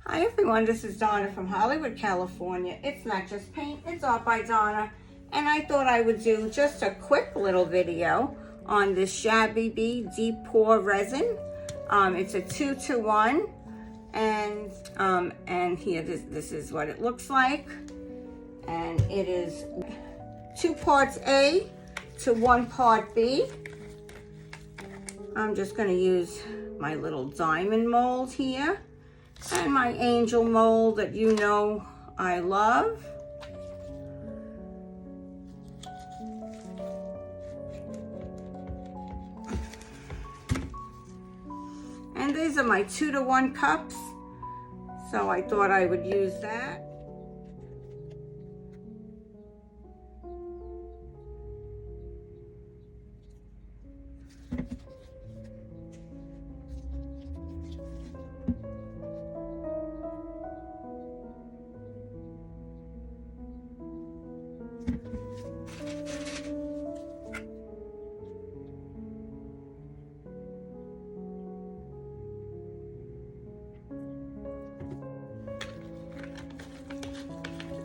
Hi everyone, this is Donna from Hollywood, California. It's not just paint, it's Art by Donna. And I thought I would do just a quick little video on this Shabebe Deep Pour Resin. It's a 2-to-1. And here, this is what it looks like. And it is 2 parts A to 1 part B. I'm just gonna use my little diamond mold here. And my angel mold that you know I love. And these are my 2-to-1 cups. So I thought I would use that.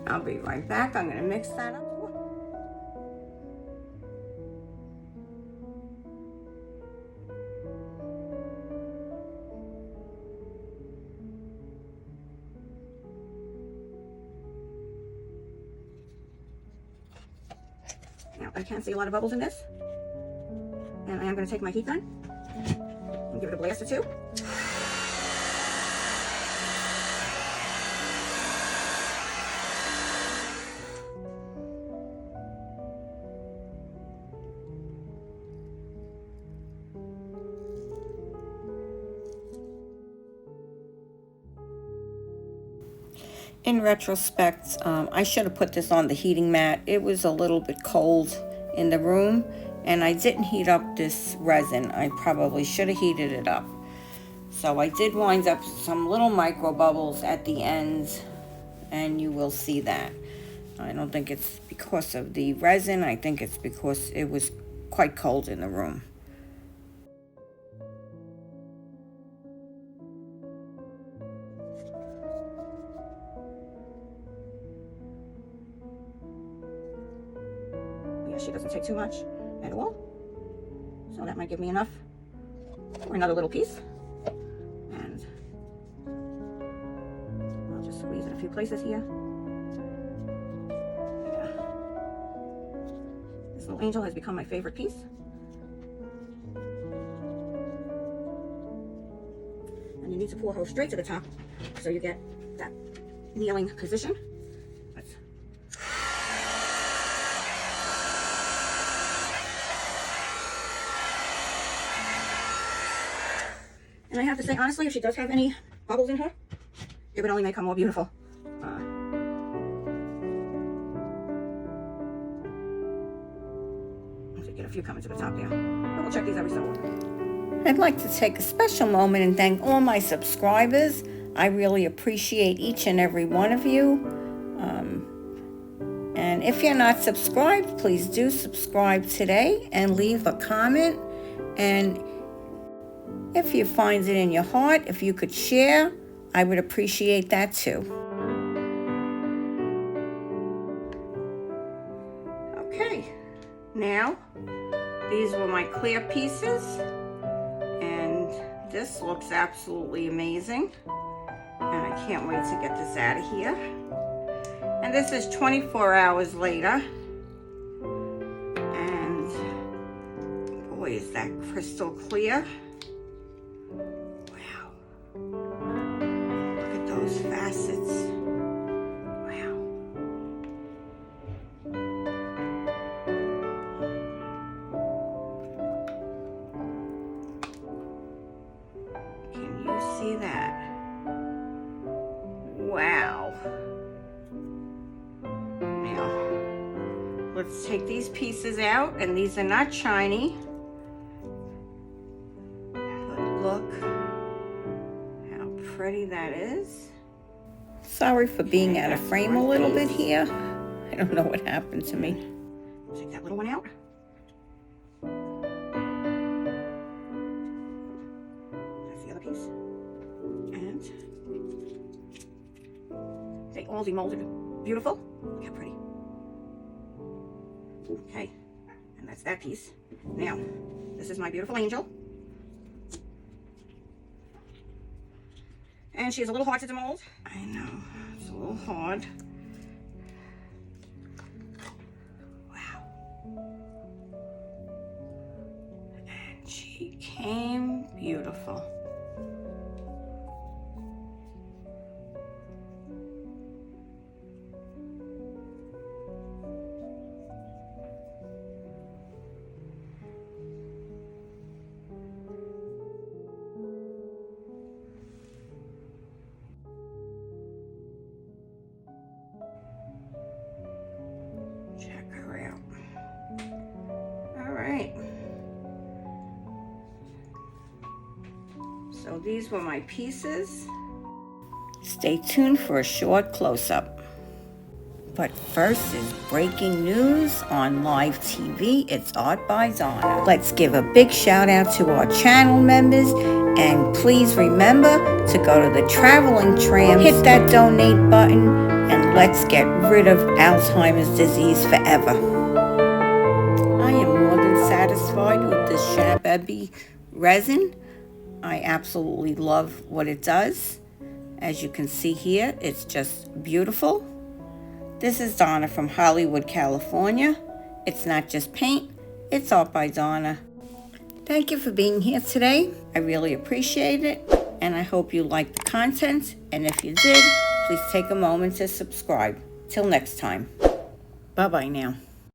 I'll be right back. I'm going to mix that up. Now, I can't see a lot of bubbles in this. And I am going to take my heat gun and give it a blast or two. In retrospect, I should have put this on the heating mat. It was a little bit cold in the room, and I didn't heat up this resin. I probably should have heated it up. So I did wind up some little micro bubbles at the ends, and you will see that. I don't think it's because of the resin. I think it's because it was quite cold in the room. She doesn't take too much at all, so that might give me enough for another little piece. And I'll just squeeze in a few places here. Yeah. This little angel has become my favorite piece. And you need to pour her straight to the top so you get that kneeling position. And I have to say, honestly, if she does have any bubbles in her, it would only make her more beautiful. Let's get a few coming to the top there. But we'll check these every so often. I'd like to take a special moment and thank all my subscribers. I really appreciate each and every one of you. And if you're not subscribed, please do subscribe today and leave a comment. And if you find it in your heart, if you could share, I would appreciate that too. Okay, now these were my clear pieces, and this looks absolutely amazing. And I can't wait to get this out of here. And this is 24 hours later. And boy, is that crystal clear. Those facets. Wow. Can you see that? Wow. Now, let's take these pieces out, and these are not shiny. But look pretty that is. Sorry for being out of frame a little bit here. I don't know what happened to me. Take that little one out. That's the other piece. And all demolded. Beautiful. Look how pretty. Okay, and that's that piece. Now, this is my beautiful angel. And she's a little hard to demold. I know, it's a little hard. Wow. And she came beautiful. Check her out. All right. So these were my pieces. Stay tuned for a short close-up. But first is breaking news on live TV. It's Art by Donna. Let's give a big shout out to our channel members. And please remember to go to the traveling tram, hit that donate button, and let's get rid of Alzheimer's disease forever. I am more than satisfied with this Shabebe resin. I absolutely love what it does. As you can see here, it's just beautiful. This is Donna from Hollywood, California. It's not just paint, it's Art by Donna. Thank you for being here today. I really appreciate it, and I hope you liked the content. And if you did, please take a moment to subscribe. Till next time. Bye-bye now.